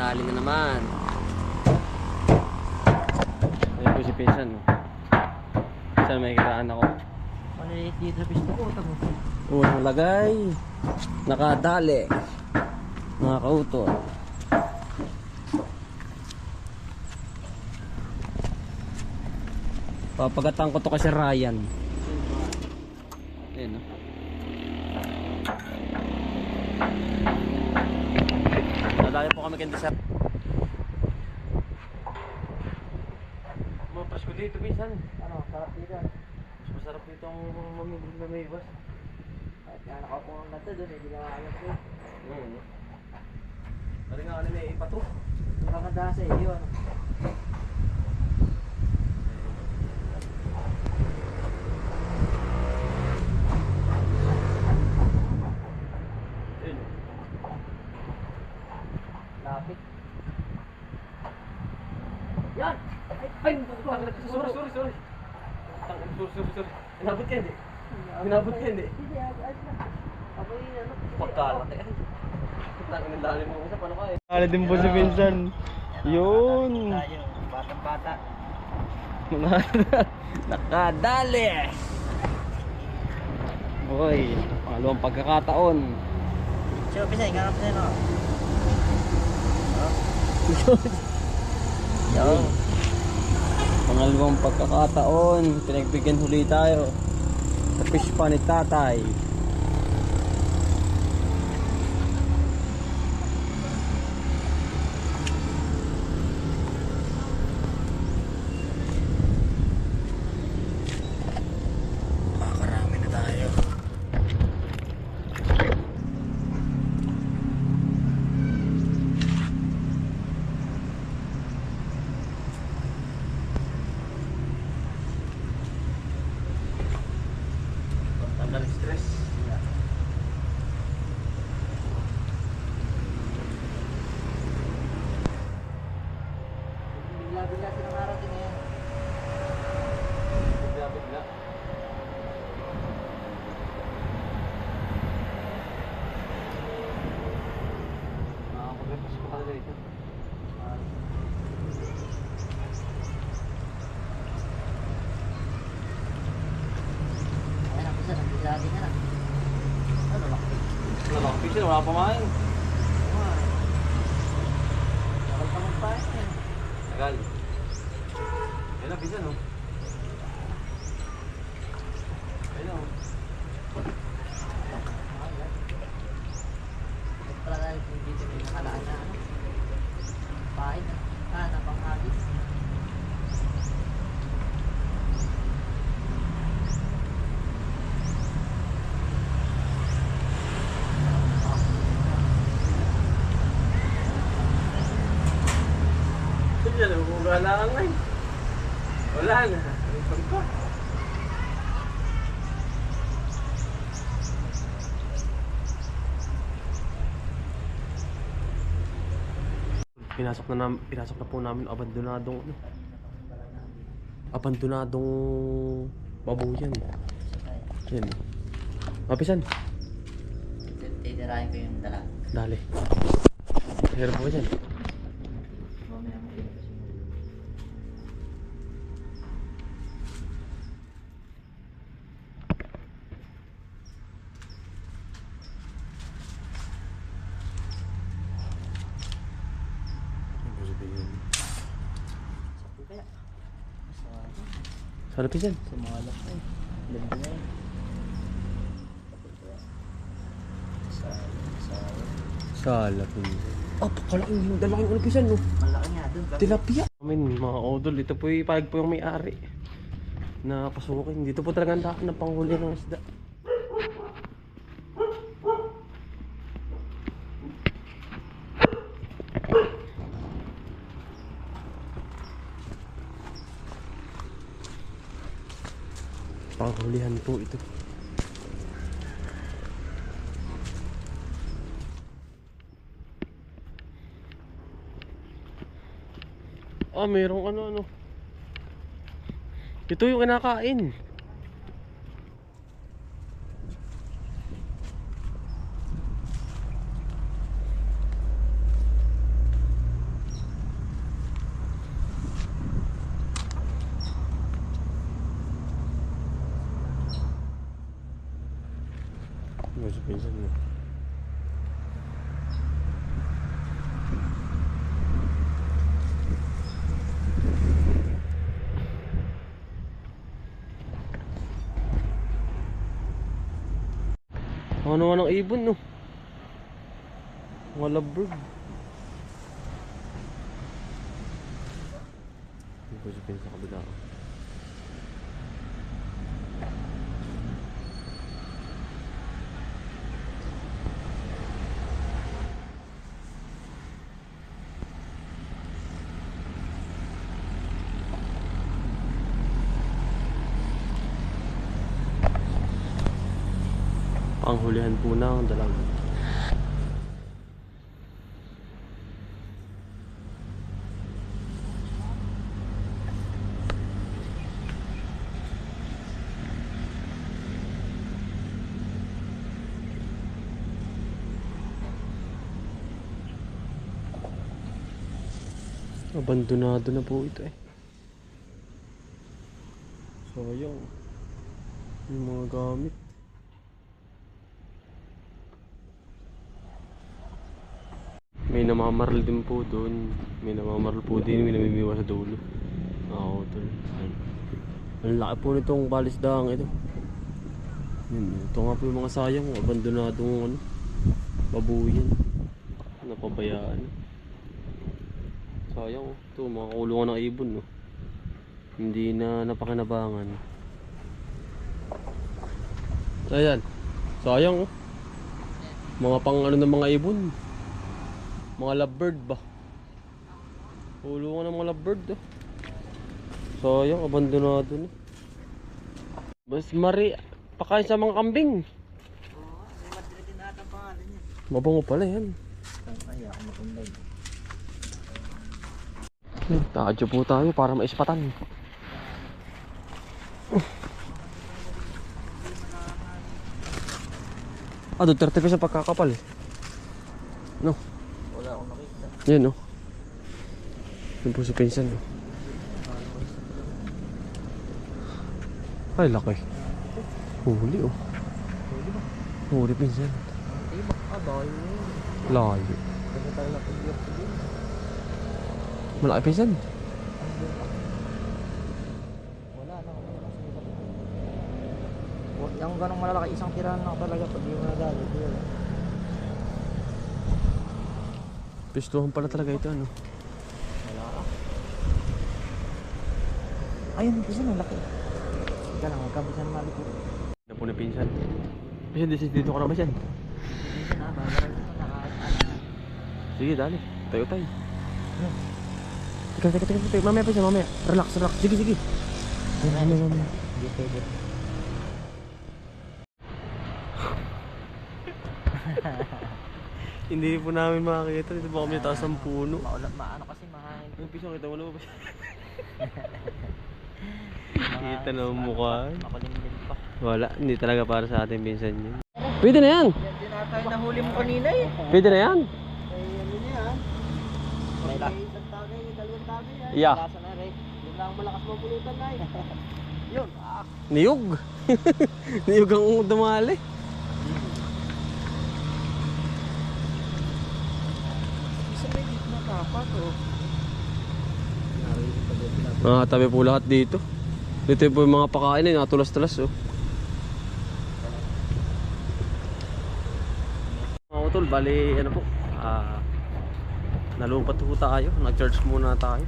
Nadali na naman. Ayun po si Pinsan. Pinsan, may kitaan ako. Maliit dito sa pisto ko. Tamo. Unang lagay. Nakadali. Mga kautol. Papagatan ko to kasi Ryan. Ayan, no? Nadali po kami kanda sa mga Pasko dito minsan. Ano, sarap dito. Mas masarap dito ang mamimili na may iwas. Kahit nga nakapo na ito doon, hindi na alam ko. Pari nga ano may ipato. Yung maganda sa iyo, ano. Lapit. Yan! Ay! Sorry. Sorry. Inabot ka hindi? Inabot ka hindi? Hindi, agad na. Ako yung ano. Pagkalaki ay. Tangin ng dali mo kasi paano ka eh. Kala din po si Pinsan. Yun. Tayo, batang-bata. Nakadali! Uy, pangalawang pagkakataon. So, Pisay, karap na yun, Yo. Pangalawang pagkakataon, pinagbigyan huli tayo sa fish pa ni tatay. Makakarami na tayo. Tanggal stress. Bigla-bigla silang narating ngayon. Bigla. Nakakapaglepas ko talaga ito. Ayan, ang Pisay, nagbigla-bigla ka na. Ano, laki. Wala akong picture, wala pa main. Bakal pa magpain yan. Tagal. Yan na, pisa no? Ayun o. Ito pala dahil kung dito may nakalaan na ano. Pain na. Na panghagis. Sige, wala nga eh. Wala na. Ipag pa. Pinasok na po namin abandonadong babuyan. Yan. Mapisan. Titirahin ko yung dalag. Dali. Hirap po dyan. Mamaya mo pinag Sabi kaya. Sarap dyan. Sumalap na eh. Ganda na eh. Salap yun. Oh, pakalaking yung dalaking ulipisan no. Malaki nga dun. Tilapia. Amin mga odol, ito po yung payag po yung may-ari na pasukin. Dito po talaga ang daan ng panghuli ng isda. Panghulihan po ito. Ah, mayroong ano. Ito yung kinakain. Ano sa pinsan mo? Ano naman ang ibon, no? Mga lovebird. Hindi ko siya sa kabila. Panghulihan po ng dalaga. Abandonado na po ito eh. Sayang. Yung mga gamit. May namamaral din po doon. May namamaral po din. May namimiwa sa dulo. Oo, tol. Ang laki po nitong balisdang ito. Yun, ito nga po yung mga sayang. Abandonadong ano, babuyan. Napabayaan. Sayang oh. Ito, mga kulungan ng ibon no. Hindi na napakinabangan. Ayan. Sayang oh. Mga pang ano ng mga ibon. Mga lovebird ba? Kulungan ng mga lovebird oh. Sayang, abandonado na. Mas mari pakain sa mga kambing. Oo, may Madrid din ata ang pangalan niya. Mabango pala yan. Kaya ako matunday. Tadyo po tayo para maispatan. Doon 30 pesos pagkakapal eh. No? Wala akong nakita. Yan no? Yan po si pinsan no? Ay laki. Huli oh. Huli pinsan. Diba? Dahil mo yun. Layo. Kaya tayo napag-iyak ko din. Malaki pinsan. Wala na. Yung ganong malalaki, isang tirahan lang talaga pag di mo nadali. Pistuhan pala talaga ito ano. Wala ka. Ayun, isa na laki. Ika lang, magkabisan malikot. Ano po na pinsan? Pinsan, dito ka na ba siyan? Isa na, babaran ito, nakakaalan. Sige, dali. Tayo tayo. Teka. Mamaya pinsan, mamaya. Relax. Sige. Mamaya. Hindi pwede. Hindi po namin makakita. Dito po kami sa taas ng puno. Maano kasi mahangin. Yung piso, kita mo na ba? Kita na ang mukha. Makulimlim pa. Wala, hindi talaga para sa atin pinsan yun. Pwede na yan! Yan din ata yung nahuli mo kanina eh. Pwede na yan! Ano niya? May isang tagay, dalawang tagay ay. Yeah. Lasa na rin. Yun lang malakas mapulutan na eh. Yun. Niyog! Niyog ang dumali. Isa may gitna kapat oh. Tabi po lahat dito. Dito po yung mga pakain eh, nakatulas-tulas oh. Mga utol, bali ano po, nalupat po tayo, nag-charge muna tayo.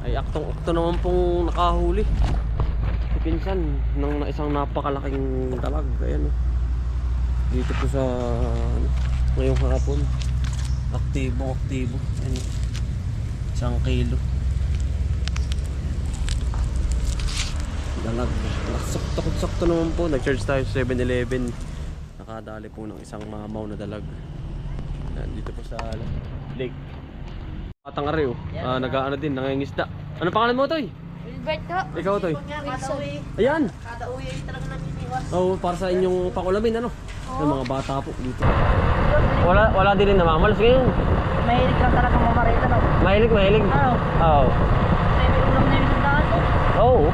Ay aktong-akto naman pong nakahuli. Si pinsan ng isang napakalaking dalag. Ayan oh. Dito po sa ngayong hapon. Aktibo. Ayan oh. 1 kilo. Dalag. Sakto naman po. Nag-charge tayo sa 7-Eleven. Nakadali po ng isang mamaw na dalag. Ayan, dito po sa lake. Katangari oh. Nag-aano din, nangingisda. Ano pangalan mo, Toy? Wilbert ho. Ikaw, Toy? Kada uwi. Ayan. Kada uwi ay talaga namimiwas. Oo, para sa inyong pakulamin, ano? Yung mga bata po dito. Wala din rin namamalas ngayon. Mahilig lang talaga mamarita no. Mahilig. Ano? Oo. May ulam na yung daan no. Oo.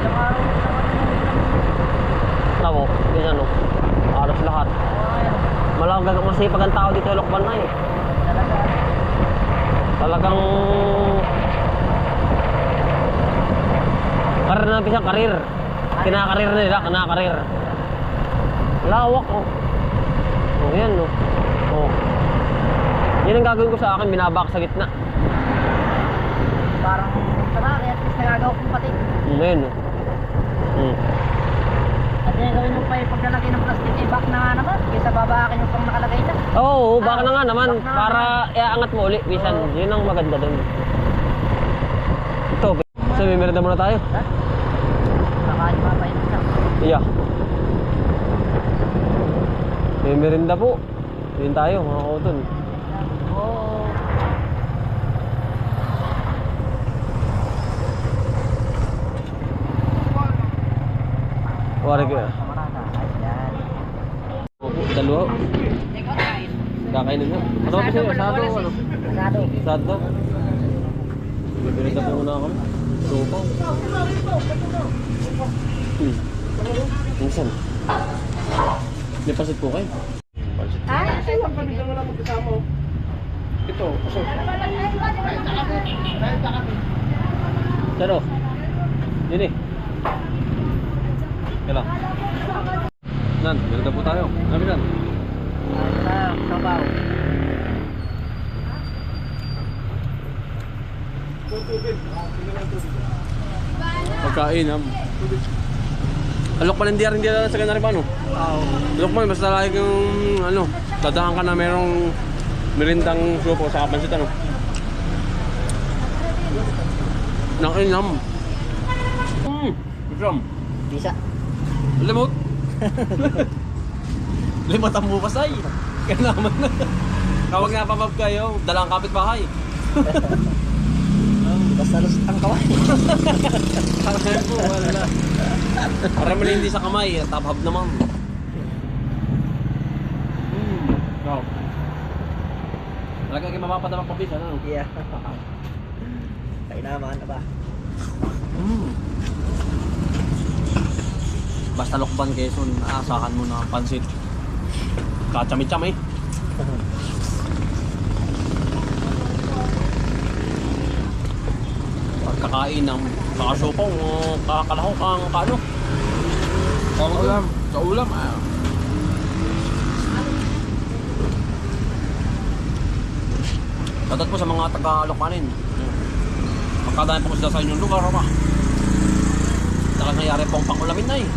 Ilang araw na naman yung ulam. Tamo, yun ano. Aros lahat. Ay, masipag ang tao dito sa Lokban na eh. Talaga. Talagang karir na pisang karir. Kinakarir nila, kinakarir. Lawak oh. Oh, yan oh. Oh. Yan ang gagawin ko sa akin, binabak sa gitna. Parang sarari at least nagagawa kong pati. Ngayon oh. At yung gawin mo pa yung paglalagay ng plastic, back na nga naman. Kaysa babaakin yung pang nakalagay na. Oo, baka na nga naman. Baka na. Para iaangat mo uli. Bisan, yun ang maganda dun. Ito, so may merenda muna tayo. Ha? Nakain pa pa yun lang. Yeah. May merenda po. Yun tayo, mga kauton. Oo. Wari ka. Kamarada. Ayan. Opo, dalawa. Ikaw kain. Kakainin na. Ano ba siya? Asado, ano? Asado. Asado. May merenda po muna kami. Sopa. Minsan. May pasit po kayo. Ha? Ito, puso. Pero, yun eh. Kailan? Nan, merenda po tayo. Kami nan. Sabaw. Pagkain, alok pa ng diyar, hindi na sa ganari pa, no? Oo. Alok pa, basta lagi kang, ano, dadahan ka na merong merindang supo sa kapansit, ano? Nakinam. Isam. Bisa. Limot. Limot ang bukas ay. Kaya naman na. Kawag nga pabab kayo, dalang kapitbahay. Basta lusot ang kaway. Parang po, wala. Para malindi sa kamay, tabhab naman. Wow. Talaga kayo mapapadamang pabis, ano? Yeah. Kainaman na ba? Basta Lokban, Quezon, aasahan mo na pansit. Kachami-chami. Pagkakain ng kakasopaw, kakalahok ang kano. Sa ulam. Sa ulam, Tatat po sa mga taga-Lokmanin. Magkadami po sila sa inyong lugar, ha? Talagang nangyari pong pangulamin na eh.